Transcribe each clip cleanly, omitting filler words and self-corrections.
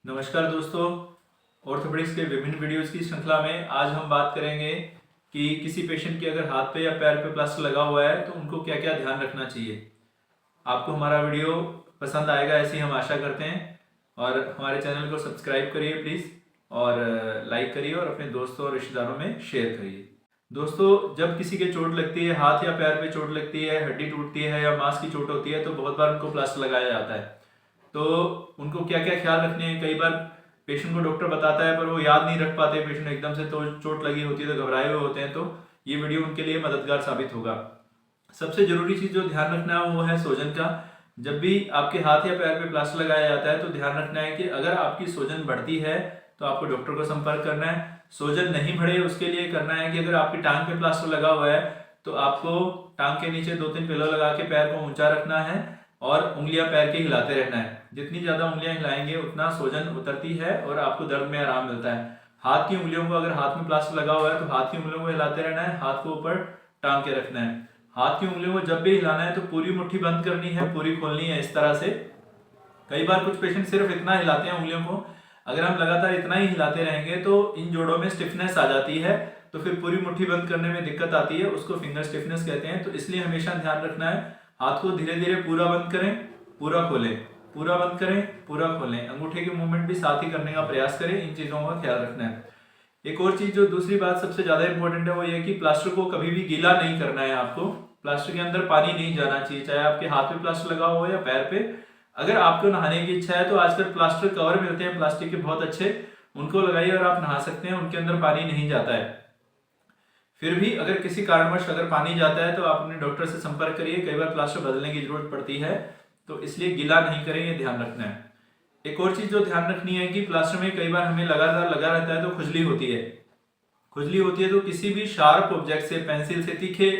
नमस्कार दोस्तों, ऑर्थोपेडिक्स के विभिन्न वीडियोस की श्रृंखला में आज हम बात करेंगे कि किसी पेशेंट के अगर हाथ पे या पैर पे प्लास्टर लगा हुआ है तो उनको क्या क्या ध्यान रखना चाहिए। आपको हमारा वीडियो पसंद आएगा ऐसी हम आशा करते हैं और हमारे चैनल को सब्सक्राइब करिए प्लीज़ और लाइक करिए और अपने दोस्तों और रिश्तेदारों में शेयर करिए। दोस्तों, जब किसी के चोट लगती है, हाथ या पैर पे चोट लगती है, हड्डी टूटती है या मांस की चोट होती है तो बहुत बार उनको प्लास्टर लगाया जाता है। तो उनको क्या क्या ख्याल रखने हैं, कई बार पेशेंट को डॉक्टर बताता है पर वो याद नहीं रख पाते, पेशेंट एकदम से तो चोट लगी होती है तो घबराए हुए होते हैं, तो ये वीडियो उनके लिए मददगार साबित होगा। सबसे जरूरी चीज जो ध्यान रखना है वो है सोजन का। जब भी आपके हाथ या पैर पे प्लास्टर लगाया जाता है तो ध्यान रखना है कि अगर आपकी सोजन बढ़ती है तो आपको डॉक्टर को संपर्क करना है। सोजन नहीं बढ़े उसके लिए करना है कि अगर आपकी टांग पे प्लास्टर लगा हुआ है तो आपको टांग के नीचे 2-3 पिलो लगा के पैर को ऊंचा रखना है और उंगलियां पैर के हिलाते रहना है। जितनी ज्यादा उंगलियां हिलाएंगे उतना सोजन उतरती है और आपको दर्द में आराम मिलता है। हाथ की उंगलियों को, अगर हाथ में प्लास्टर लगा हुआ है तो हाथ की उंगलियों को हिलाते रहना है, हाथ को ऊपर टांग के रखना है। हाथ की उंगलियों को जब भी हिलाना है तो पूरी मुट्ठी बंद करनी है, पूरी खोलनी है इस तरह से। कई बार कुछ पेशेंट सिर्फ इतना हिलाते हैं उंगलियों को, अगर हम लगातार इतना ही हिलाते रहेंगे तो इन जोड़ों में स्टिफनेस आ जाती है, तो फिर पूरी मुट्ठी बंद करने में दिक्कत आती है, उसको फिंगर स्टिफनेस कहते हैं। तो इसलिए हमेशा ध्यान रखना है, हाथ को धीरे धीरे पूरा बंद करें, पूरा खोलें, पूरा बंद करें, पूरा खोलें, अंगूठे के मूवमेंट भी साथ ही करने का प्रयास करें। इन चीजों का ख्याल रखना है। एक और चीज जो दूसरी बात सबसे ज्यादा इंपॉर्टेंट है वो ये कि प्लास्टर को कभी भी गीला नहीं करना है। आपको प्लास्टर के अंदर पानी नहीं जाना चाहिए, चाहे आपके हाथ पे प्लास्टर लगा हो या पैर पे। अगर आपको नहाने की इच्छा है तो आजकल प्लास्टर कवर मिलते हैं प्लास्टिक के बहुत अच्छे, उनको लगाइए और आप नहा सकते हैं, उनके अंदर पानी नहीं जाता है। फिर भी अगर किसी कारणवश अगर पानी जाता है तो आप अपने डॉक्टर से संपर्क करिए, कई बार प्लास्टर बदलने की जरूरत पड़ती है, तो इसलिए गीला नहीं करें, ये ध्यान रखना है। एक और चीज जो ध्यान रखनी है कि प्लास्टर में कई बार हमें लगातार लगा रहता है तो खुजली होती है। खुजली होती है तो किसी भी शार्प ऑब्जेक्ट से, पेंसिल से, तीखे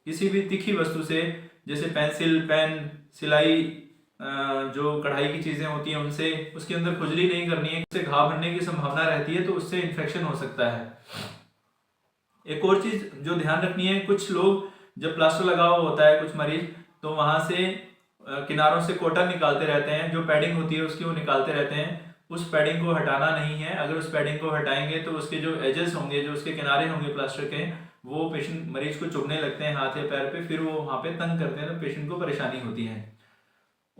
किसी भी तीखी वस्तु से, जैसे पेंसिल, पेन, सिलाई, जो कढ़ाई की चीजें होती हैं उनसे, उसके अंदर खुजली नहीं करनी है, उससे घाव बनने की संभावना रहती है तो उससे इन्फेक्शन हो सकता है। एक और चीज जो ध्यान रखनी है, कुछ लोग जब प्लास्टर लगा हुआ होता है, कुछ मरीज, तो वहां से किनारों से कॉटन निकालते रहते हैं, जो पैडिंग होती है उसकी वो निकालते रहते हैं। उस पैडिंग को हटाना नहीं है। अगर उस पैडिंग को हटाएंगे तो उसके जो एजेस होंगे, जो उसके किनारे होंगे प्लास्टर के, वो पेशेंट मरीज को चुभने लगते हैं हाथ या पैर पे, फिर वो वहां पे तंग करते हैं तो पेशेंट को परेशानी होती है।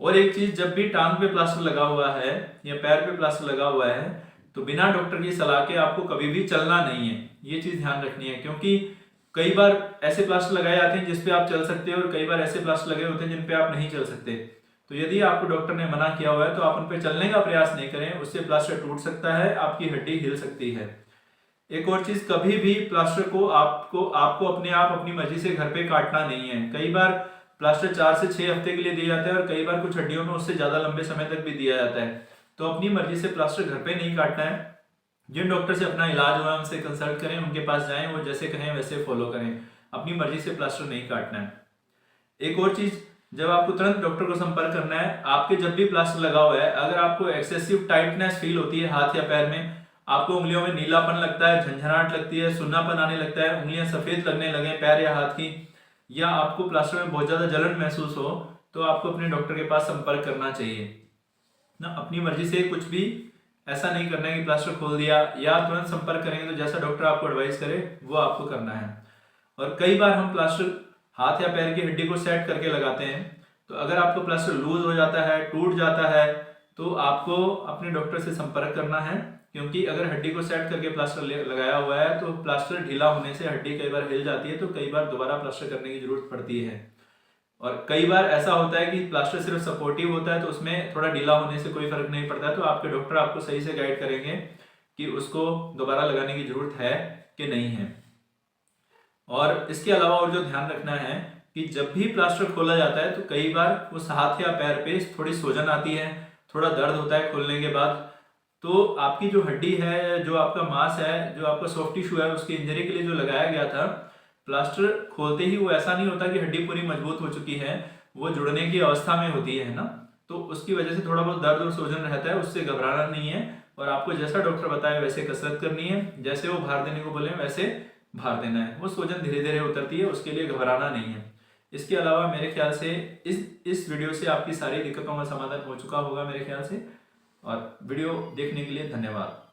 और एक चीज, जब भी टांग पे प्लास्टर लगा हुआ है या पैर पे प्लास्टर लगा हुआ है तो बिना डॉक्टर की सलाह के आपको कभी भी चलना नहीं है, ये चीज ध्यान रखनी है। क्योंकि कई बार ऐसे प्लास्टर लगाए जाते हैं जिसपे आप चल सकते हो और कई बार ऐसे प्लास्टर लगे होते हैं जिन पे आप नहीं चल सकते। तो यदि आपको डॉक्टर ने मना किया हुआ है तो आप उन पे चलने का प्रयास नहीं करें, उससे प्लास्टर टूट सकता है, आपकी हड्डी हिल सकती है। एक और चीज, कभी भी प्लास्टर को आपको अपने आप अपनी मर्जी से घर पे काटना नहीं है। कई बार प्लास्टर 4 से 6 हफ्ते के लिए दिया जाता है और कई बार कुछ हड्डियों में उससे ज्यादा लंबे समय तक भी दिया जाता है। तो अपनी मर्जी से प्लास्टर घर पे नहीं काटना है। जिन डॉक्टर से अपना इलाज हुआ है उनसे कंसल्ट करें, उनके पास जाएं, वो जैसे कहें वैसे फॉलो करें। अपनी मर्जी से प्लास्टर नहीं काटना है। एक और चीज, जब आपको तुरंत डॉक्टर को संपर्क करना है, आपके जब भी प्लास्टर लगा हुआ है, अगर आपको एक्सेसिव टाइटनेस फील होती है हाथ या पैर में, आपको उंगलियों में नीलापन लगता है, झंझनाहट लगती है, सुन्नापन आने लगता है, उंगलियां सफेद लगने लगे पैर या हाथ की, या आपको प्लास्टर में बहुत ज्यादा जलन महसूस हो, तो आपको अपने डॉक्टर के पास संपर्क करना चाहिए ना। अपनी मर्जी से कुछ भी ऐसा नहीं करना है कि प्लास्टर खोल दिया, या तुरंत संपर्क करेंगे तो जैसा डॉक्टर आपको एडवाइस करे वो आपको करना है। और कई बार हम प्लास्टर हाथ या पैर की हड्डी को सेट करके लगाते हैं, तो अगर आपको प्लास्टर लूज हो जाता है, टूट जाता है, तो आपको अपने डॉक्टर से संपर्क करना है। क्योंकि अगर हड्डी को सेट करके प्लास्टर लगाया हुआ है तो प्लास्टर ढीला होने से हड्डी कई बार हिल जाती है, तो कई बार दोबारा प्लास्टर करने की जरूरत पड़ती है। और कई बार ऐसा होता है कि प्लास्टर सिर्फ सपोर्टिव होता है तो उसमें थोड़ा ढीला होने से कोई फर्क नहीं पड़ता है, तो आपके डॉक्टर आपको सही से गाइड करेंगे कि उसको दोबारा लगाने की जरूरत है कि नहीं है। और इसके अलावा और जो ध्यान रखना है कि जब भी प्लास्टर खोला जाता है तो कई बार उस हाथ या पैर पे थोड़ी सूजन आती है, थोड़ा दर्द होता है खोलने के बाद। तो आपकी जो हड्डी है, जो आपका मांस है, जो आपका सॉफ्ट टिश्यू है, उसकी इंजरी के लिए जो लगाया गया था, प्लास्टर खोलते ही वो ऐसा नहीं होता कि हड्डी पूरी मजबूत हो चुकी है, वो जुड़ने की अवस्था में होती है ना। तो उसकी वजह से थोड़ा बहुत दर्द और सूजन रहता है, उससे घबराना नहीं है। और आपको जैसा डॉक्टर बताए वैसे कसरत करनी है, जैसे वो भार देने को बोले वैसे भार देना है। वो सूजन धीरे धीरे उतरती है, उसके लिए घबराना नहीं है। इसके अलावा मेरे ख्याल से इस वीडियो से आपकी सारी दिक्कतों का समाधान हो चुका होगा मेरे ख्याल से। और वीडियो देखने के लिए धन्यवाद।